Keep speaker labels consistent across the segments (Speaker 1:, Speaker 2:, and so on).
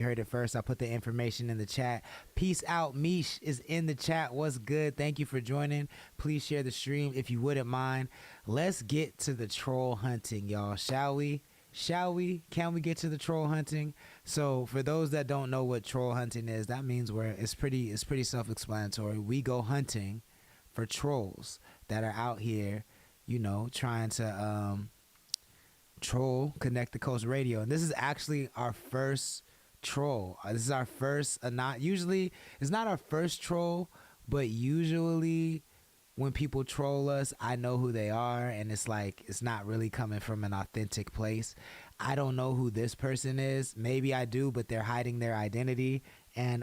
Speaker 1: You heard it first. I put the information in the chat. Peace out. Mish is in the chat. What's good? Thank you for joining. Please share the stream if you wouldn't mind. Let's get to the troll hunting, y'all. Shall we? Shall we? Can we get to the troll hunting? So for those that don't know what troll hunting is, that means it's pretty self-explanatory. We go hunting for trolls that are out here, trying to troll Connect the Coast Radio. And this is actually our first troll. This is our first it's not our first troll, but usually when people troll us, I know who they are, and it's like it's not really coming from an authentic place. I don't know who this person is. Maybe I do, but they're hiding their identity, and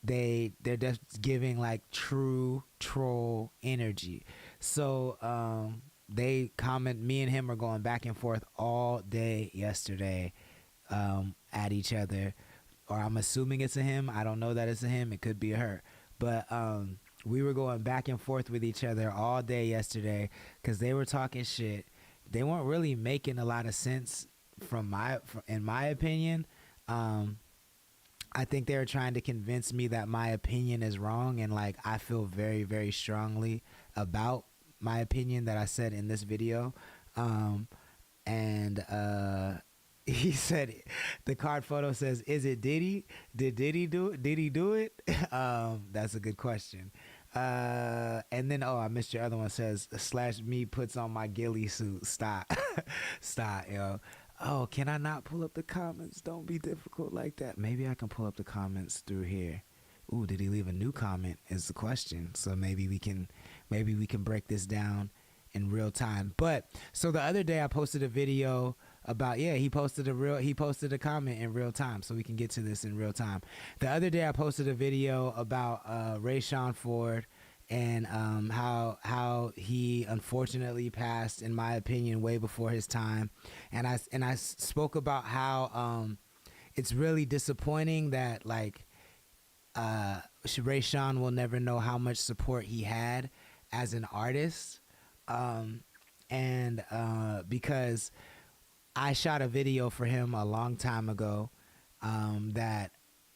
Speaker 1: they're just giving like true troll energy. So they comment, me and him are going back and forth all day yesterday at each other, or I'm assuming it's a him. I don't know that it's a him. It could be a her. But we were going back and forth with each other all day yesterday because they were talking shit. They weren't really making a lot of sense in my opinion. I think they were trying to convince me that my opinion is wrong, and like I feel very, very strongly about my opinion that I said in this video. He said, the card photo says, is it Diddy? Did Diddy do it? Did he do it? That's a good question. And then, I missed your other one. Says, /me puts on my ghillie suit. Stop. Stop, yo. Oh, can I not pull up the comments? Don't be difficult like that. Maybe I can pull up the comments through here. Ooh, did he leave a new comment is the question. So maybe we can break this down in real time. But so the other day I posted a video about, he posted a comment in real time, so we can get to this in real time. The other day I posted a video about Rayshawn Ford and how he unfortunately passed, in my opinion, way before his time. And I spoke about how it's really disappointing that like Rayshawn will never know how much support he had as an artist, because I shot a video for him a long time ago that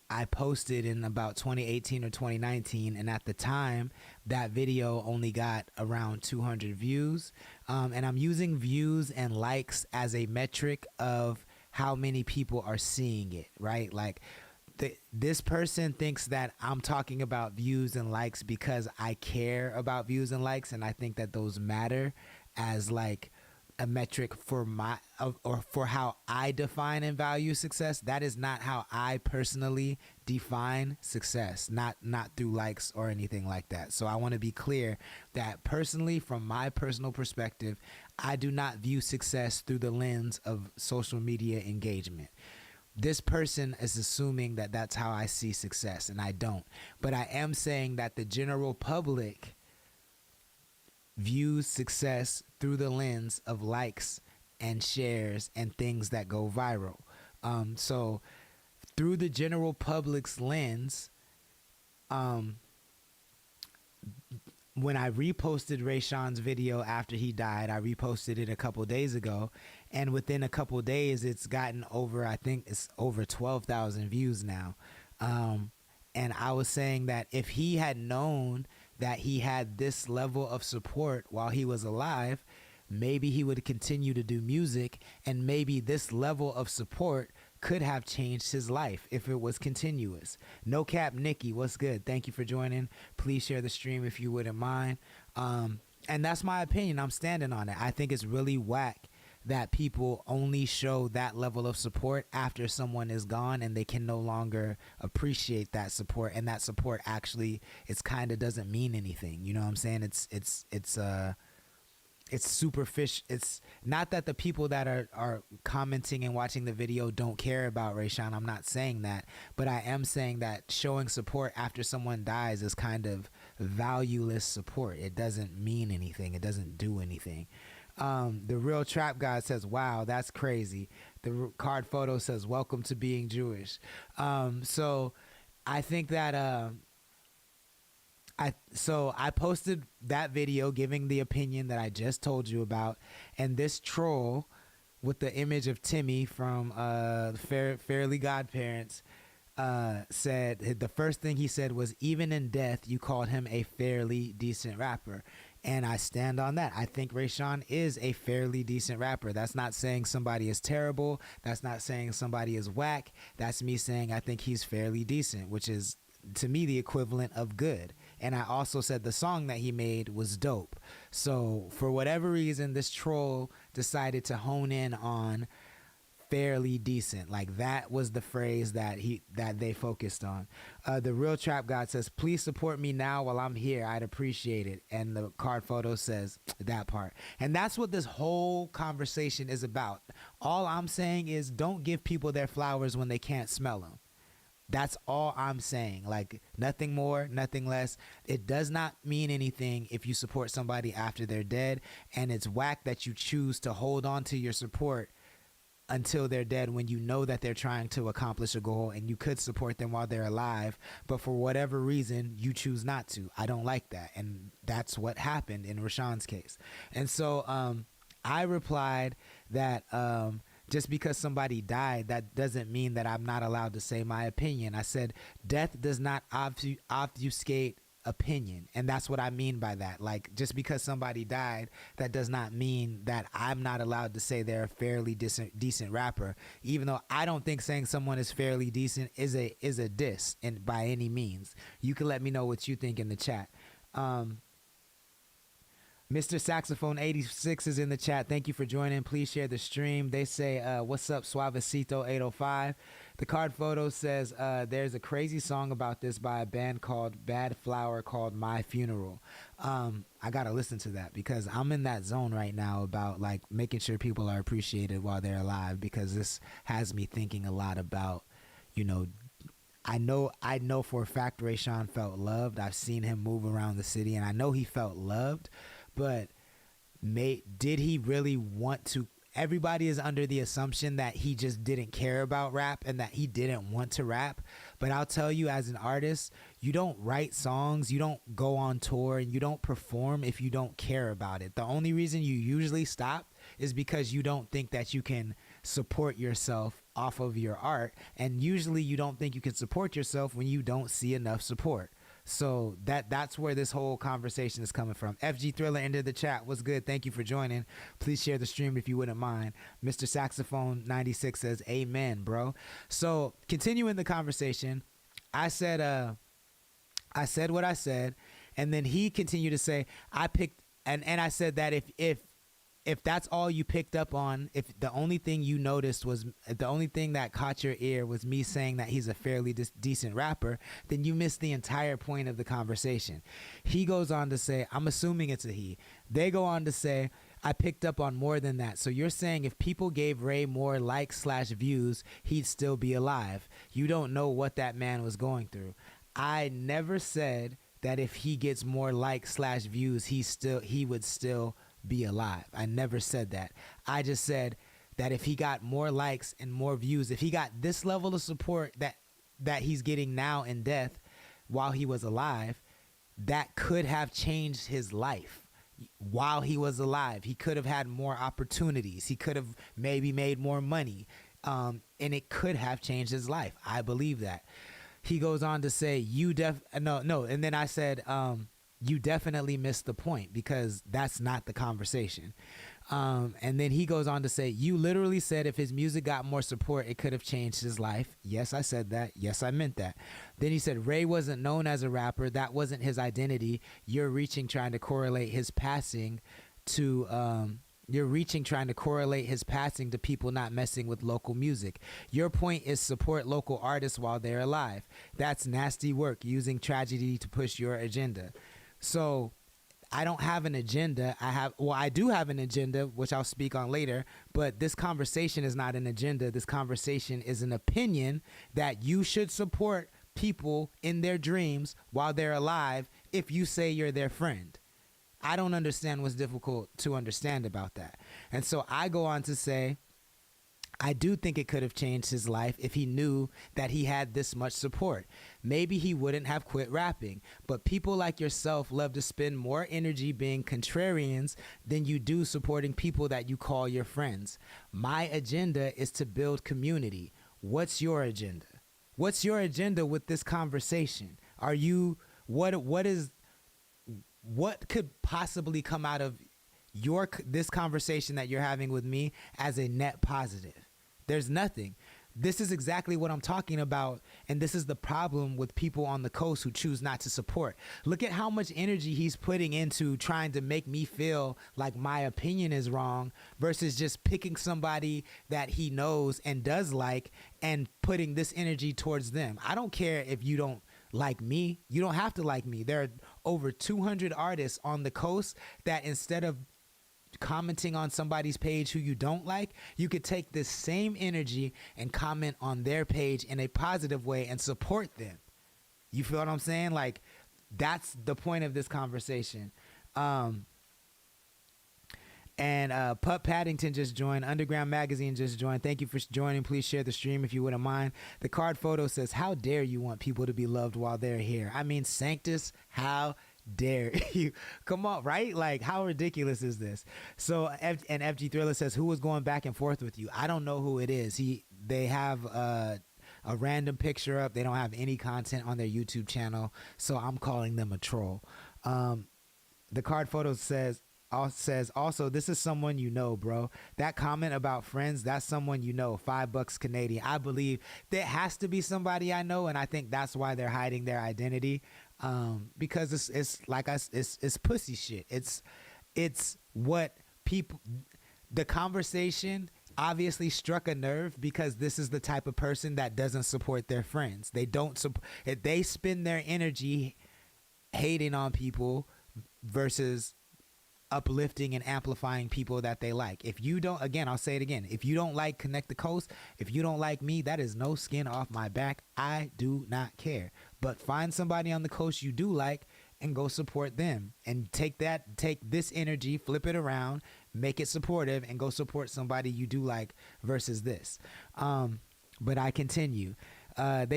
Speaker 1: I posted in about 2018 or 2019, and at the time that video only got around 200 views, and I'm using views and likes as a metric of how many people are seeing it, right? Like this person thinks that I'm talking about views and likes because I care about views and likes, and I think that those matter as like a metric for for how I define and value success. That is not how I personally define success, not through likes or anything like that. So I want to be clear that personally, from my personal perspective, I do not view success through the lens of social media engagement. This person is assuming that that's how I see success, and I don't. But I am saying that the general public views success through the lens of likes and shares and things that go viral. So through the general public's lens, when I reposted Rayshawn's video after he died, I reposted it a couple days ago, and within a couple days it's gotten over, I think it's over 12,000 views now. And I was saying that if he had known that he had this level of support while he was alive, maybe he would continue to do music, and maybe this level of support could have changed his life if it was continuous. No cap, Nikki, what's good? Thank you for joining. Please share the stream if you wouldn't mind. And that's my opinion. I'm standing on it. I think it's really whack that people only show that level of support after someone is gone and they can no longer appreciate that support, and that support actually kind of doesn't mean anything. You know what I'm saying? It's superficial. It's not that the people that are commenting and watching the video don't care about Rayshawn. I'm not saying that, but I am saying that showing support after someone dies is kind of valueless support. It doesn't mean anything. It doesn't do anything. The real trap guy says, wow, that's crazy. The card photo says, welcome to being Jewish. So I think that I posted that video giving the opinion that I just told you about, and this troll with the image of Timmy from Fairly Godparents, said the first thing he said was, even in death, you called him a fairly decent rapper. And I stand on that. I think Rayshawn is a fairly decent rapper. That's not saying somebody is terrible. That's not saying somebody is whack. That's me saying I think he's fairly decent, which is, to me, the equivalent of good. And I also said the song that he made was dope. So for whatever reason, this troll decided to hone in on fairly decent. Like, that was the phrase that they focused on. The Real Trap God says, please support me now while I'm here. I'd appreciate it. And the card photo says that part. And that's what this whole conversation is about. All I'm saying is, don't give people their flowers when they can't smell them. That's all I'm saying. Like, nothing more, nothing less. It does not mean anything if you support somebody after they're dead. And it's whack that you choose to hold on to your support until they're dead, when you know that they're trying to accomplish a goal and you could support them while they're alive, but for whatever reason you choose not to. I don't like that, and that's what happened in Rashawn's case. And so I replied that just because somebody died, that doesn't mean that I'm not allowed to say my opinion. I said death does not obfuscate opinion, and that's what I mean by that. Like, just because somebody died, that does not mean that I'm not allowed to say they're a fairly decent rapper, even though I don't think saying someone is fairly decent is a diss, and by any means. You can let me know what you think in the chat. Mr. Saxophone 86 is in the chat. Thank you for joining. Please share the stream. They say, what's up, Suavecito 805? The card photo says, there's a crazy song about this by a band called Bad Flower called My Funeral. I got to listen to that because I'm in that zone right now about, like, making sure people are appreciated while they're alive, because this has me thinking a lot about, you know, I know for a fact Rayshawn felt loved. I've seen him move around the city, and I know he felt loved. But did he really want to? Everybody is under the assumption that he just didn't care about rap and that he didn't want to rap. But I'll tell you, as an artist, you don't write songs, you don't go on tour, and you don't perform if you don't care about it. The only reason you usually stop is because you don't think that you can support yourself off of your art. And usually you don't think you can support yourself when you don't see enough support. So that's where this whole conversation is coming from. FG Thriller entered the chat. What's good? Thank you for joining. Please share the stream if you wouldn't mind. Mr. Saxophone 96 says, amen, bro. So continuing the conversation, I said what I said, and then he continued to say, and I said that if that's all you picked up on, if the only thing you noticed was, the only thing that caught your ear was me saying that he's a fairly decent rapper, then you missed the entire point of the conversation. He goes on to say, I'm assuming it's a he. They go on to say, I picked up on more than that. So you're saying if people gave Ray more likes/views, he'd still be alive. You don't know what that man was going through. I never said that if he gets more likes/views, he would still be alive. I never said that. I just said that if he got more likes and more views, if he got this level of support that he's getting now in death while he was alive, that could have changed his life. While he was alive, he could have had more opportunities. He could have maybe made more money, and it could have changed his life. I believe that. He goes on to say, no, and then I said, you definitely missed the point, because that's not the conversation. And then he goes on to say, you literally said if his music got more support, it could have changed his life. Yes, I said that. Yes, I meant that. Then he said, Ray wasn't known as a rapper. That wasn't his identity. You're reaching, trying to correlate his passing to people not messing with local music. Your point is support local artists while they're alive. That's nasty work, using tragedy to push your agenda. So I don't have an agenda. I do have an agenda, which I'll speak on later, but this conversation is not an agenda. This conversation is an opinion that you should support people in their dreams while they're alive if you say you're their friend. I don't understand what's difficult to understand about that. And so I go on to say, I do think it could have changed his life if he knew that he had this much support. Maybe he wouldn't have quit rapping, but people like yourself love to spend more energy being contrarians than you do supporting people that you call your friends. My agenda is to build community. What's your agenda? What's your agenda with this conversation? Are you what could possibly come out of this conversation that you're having with me as a net positive? There's nothing. This is exactly what I'm talking about, and this is the problem with people on the coast who choose not to support. Look at how much energy he's putting into trying to make me feel like my opinion is wrong versus just picking somebody that he knows and does like and putting this energy towards them. I don't care if you don't like me. You don't have to like me. There are over 200 artists on the coast that instead of commenting on somebody's page who you don't like, you could take this same energy and comment on their page in a positive way and support them. You feel what I'm saying? Like, that's the point of this conversation. Pup Paddington just joined. Underground Magazine just joined. Thank you for joining. Please share the stream if you wouldn't mind. The card photo says, how dare you want people to be loved while they're here? I mean, Sanctus, how dare you? Come on, right? Like, how ridiculous is this? So, and FG Thriller says, who was going back and forth with you? I don't know who it is. They have a random picture up. They don't have any content on their YouTube channel, so I'm calling them a troll. The card photo says also, this is someone you know, bro. That comment about friends, that's someone you know. $5 Canadian. I believe there has to be somebody I know, and I think that's why they're hiding their identity. Because it's pussy shit. It's what people, the conversation obviously struck a nerve because this is the type of person that doesn't support their friends. They spend their energy hating on people versus uplifting and amplifying people that they like. If you don't, again, I'll say it again, if you don't like Connect the Coast, if you don't like me, that is no skin off my back. I do not care. But find somebody on the coast you do like and go support them, and take this energy, flip it around, make it supportive, and go support somebody you do like versus this. But I continue. I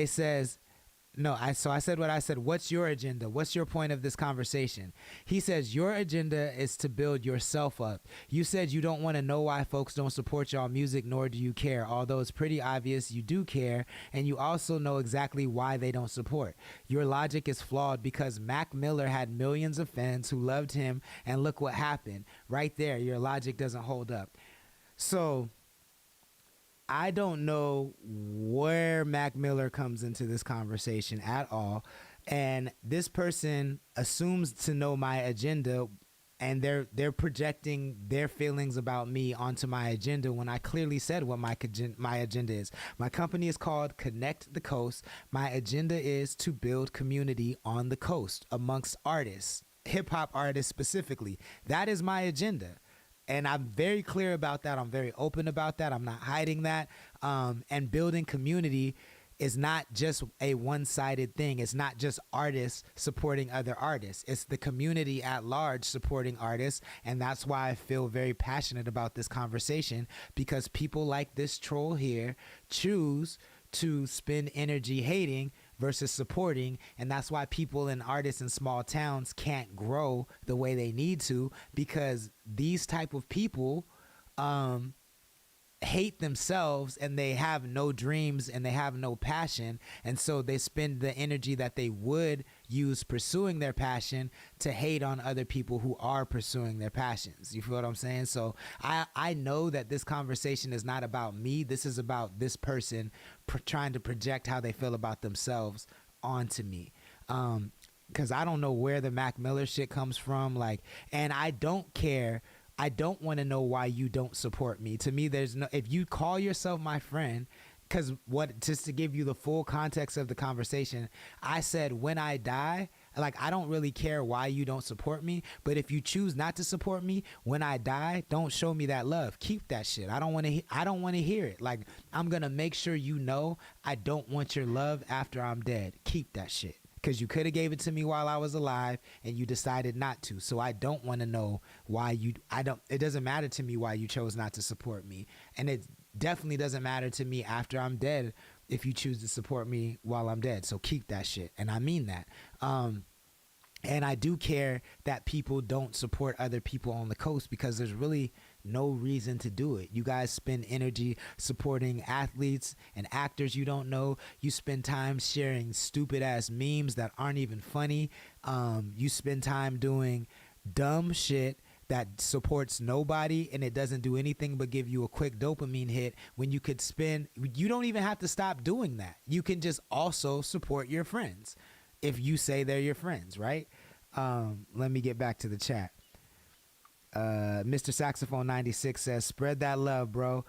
Speaker 1: said what I said. What's your agenda? What's your point of this conversation? He says, your agenda is to build yourself up. You said you don't want to know why folks don't support y'all music, nor do you care. Although it's pretty obvious you do care, and you also know exactly why they don't support. Your logic is flawed because Mac Miller had millions of fans who loved him, and look what happened. Right there, your logic doesn't hold up. So I don't know where Mac Miller comes into this conversation at all. And this person assumes to know my agenda, and they're projecting their feelings about me onto my agenda when I clearly said what my agenda is. My company is called Connect the Coast. My agenda is to build community on the coast amongst artists, hip hop artists specifically. That is my agenda. And I'm very clear about that. I'm very open about that. I'm not hiding that. And building community is not just a one-sided thing. It's not just artists supporting other artists. It's the community at large supporting artists. And that's why I feel very passionate about this conversation, because people like this troll here choose to spend energy hating versus supporting. And that's why people and artists in small towns can't grow the way they need to, because these type of people hate themselves, and they have no dreams, and they have no passion, and so they spend the energy that they would use pursuing their passion to hate on other people who are pursuing their passions. You feel what I'm saying? So I know that this conversation is not about me. This is about this person trying to project how they feel about themselves onto me. Because I don't know where the Mac Miller shit comes from. Like, and I don't care. I don't want to know why you don't support me. To me, there's no, if you call yourself my friend, because just to give you the full context of the conversation, I said, when I die, like, I don't really care why you don't support me, but if you choose not to support me, when I die, don't show me that love. Keep that shit. I don't want to hear it. Like, I'm going to make sure you know I don't want your love after I'm dead. Keep that shit. Because you could have gave it to me while I was alive, and you decided not to. So I don't want to know why it doesn't matter to me why you chose not to support me. And definitely doesn't matter to me after I'm dead if you choose to support me while I'm dead. So keep that shit. And I mean that. And I do care that people don't support other people on the coast because there's really no reason to do it. You guys spend energy supporting athletes and actors you don't know. You spend time sharing stupid ass memes that aren't even funny. You spend time doing dumb shit that supports nobody and it doesn't do anything but give you a quick dopamine hit when you could you don't even have to stop doing that. You can just also support your friends if you say they're your friends, right? Let me get back to the chat. Mr. Saxophone 96 says, spread that love, bro.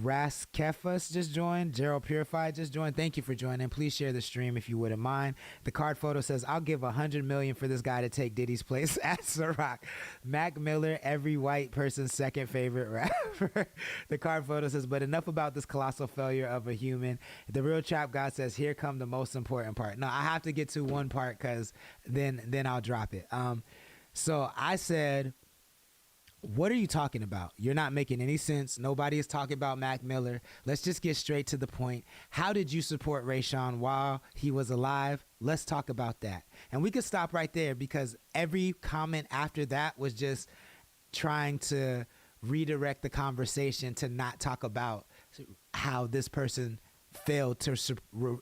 Speaker 1: Raskefus just joined. Gerald Purified just joined. Thank you for joining. Please share the stream if you wouldn't mind. The card photo says, I'll give $100 million for this guy to take Diddy's place at Ciroc. Mac Miller, every white person's second favorite rapper. The card photo says, but enough about this colossal failure of a human. The real trap god says, here come the most important part. No, I have to get to one part because then I'll drop it. So I said, what are you talking about? You're not making any sense. Nobody is talking about Mac Miller. Let's just get straight to the point. How did you support Rayshawn while he was alive? Let's talk about that. And we could stop right there because every comment after that was just trying to redirect the conversation to not talk about how this person failed to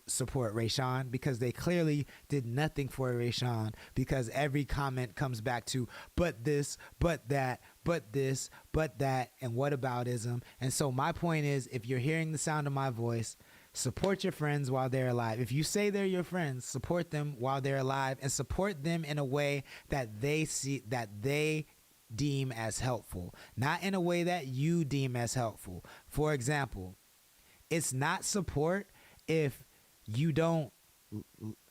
Speaker 1: support Rayshawn because they clearly did nothing for Rayshawn because every comment comes back to but this, but that, but this, but that, and whataboutism. And so my point is, if you're hearing the sound of my voice, support your friends while they're alive. If you say they're your friends, support them while they're alive and support them in a way that they deem as helpful, not in a way that you deem as helpful. For example, it's not support if you don't,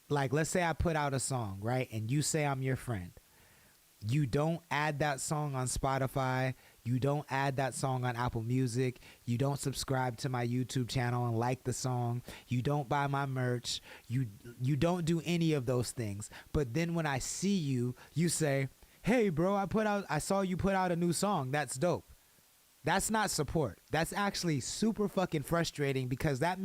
Speaker 1: like, let's say I put out a song, right? And you say I'm your friend. You don't add that song on Spotify. You don't add that song on Apple Music. You don't subscribe to my YouTube channel and like the song. You don't buy my merch. You don't do any of those things. But then when I see you, you say, hey, bro, I saw you put out a new song. That's dope. That's not support. That's actually super fucking frustrating because that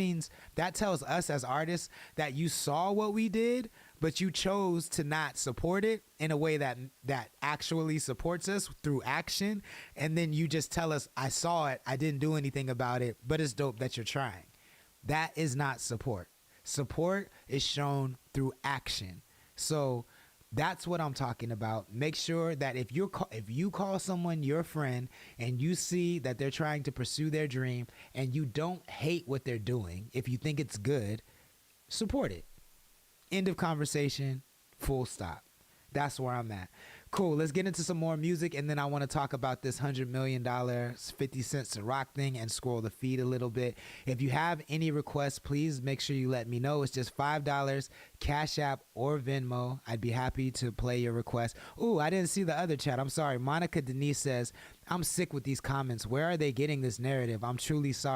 Speaker 1: tells us as artists that you saw what we did, but you chose to not support it in a way that actually supports us through action. And then you just tell us, I saw it, I didn't do anything about it, but it's dope that you're trying. That is not support. Support is shown through action. So that's what I'm talking about. Make sure that if you call someone your friend and you see that they're trying to pursue their dream and you don't hate what they're doing, if you think it's good, support it. End of conversation. Full stop. That's where I'm at. Cool. Let's get into some more music, and then I want to talk about this $100 million 50 Cent Ciroc thing and scroll the feed a little bit. If you have any requests, please make sure you let me know. It's just $5, Cash App or Venmo. I'd be happy to play your request. Ooh, I didn't see the other chat. I'm sorry. Monica Denise says, I'm sick with these comments. Where are they getting this narrative? I'm truly sorry.